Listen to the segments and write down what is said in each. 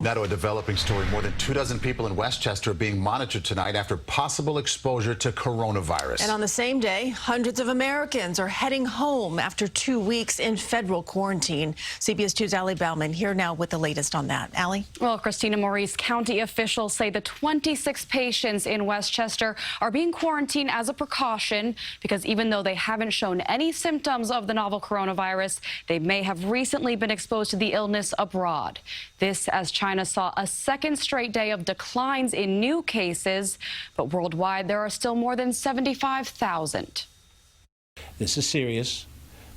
Now to a developing story. More than 24 people in Westchester are being monitored tonight after possible exposure to coronavirus. And on the same day, hundreds of Americans are heading home after 2 weeks in federal quarantine. CBS 2's Allie Bauman here now with the latest on that. Allie? Well, Christina Maurice, county officials say the 26 patients in Westchester are being quarantined as a precaution because even though they haven't shown any symptoms of the novel coronavirus, they may have recently been exposed to the illness abroad. This as China saw a second straight day of declines in new cases, but worldwide there are still more than 75,000. This is serious,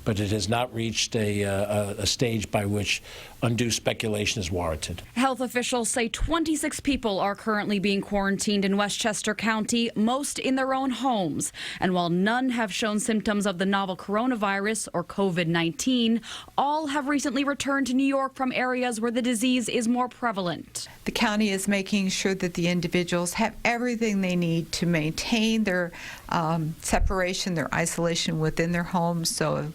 but it has not reached a stage by which undue speculation is warranted. Health officials say 26 people are currently being quarantined in Westchester County, most in their own homes. And while none have shown symptoms of the novel coronavirus or COVID-19, all have recently returned to New York from areas where the disease is more prevalent. The county is making sure that the individuals have everything they need to maintain their separation, their isolation within their homes. So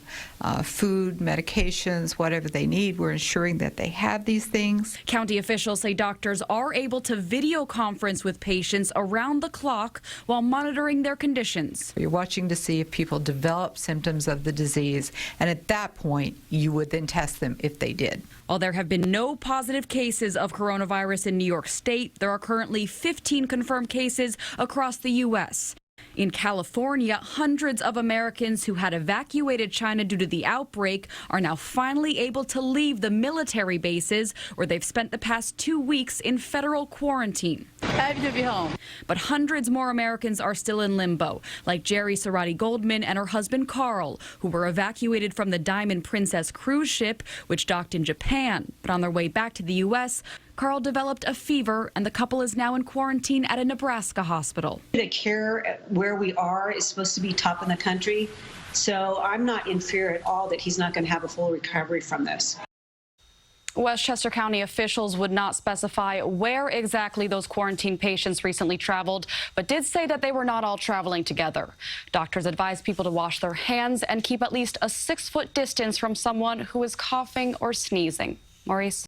food, medications, whatever they need, we're ensuring that they have these things. County officials say doctors are able to video conference with patients around the clock while monitoring their conditions. You're watching to see if people develop symptoms of the disease, and at that point, you would then test them if they did. While there have been no positive cases of coronavirus in New York State, there are currently 15 confirmed cases across the U.S. In California, hundreds of Americans who had evacuated China due to the outbreak are now finally able to leave the military bases where they've spent the past 2 weeks in federal quarantine. Happy to be home. But hundreds more Americans are still in limbo, like Jerry Sarati Goldman and her husband Carl, who were evacuated from the Diamond Princess cruise ship, which docked in Japan. But on their way back to the U.S., Carl developed a fever, and the couple is now in quarantine at a Nebraska hospital. The care where we are is supposed to be top in the country, so I'm not in fear at all that he's not going to have a full recovery from this. Westchester County officials would not specify where exactly those quarantine patients recently traveled, but did say that they were not all traveling together. Doctors advise people to wash their hands and keep at least a 6-foot distance from someone who is coughing or sneezing. Maurice?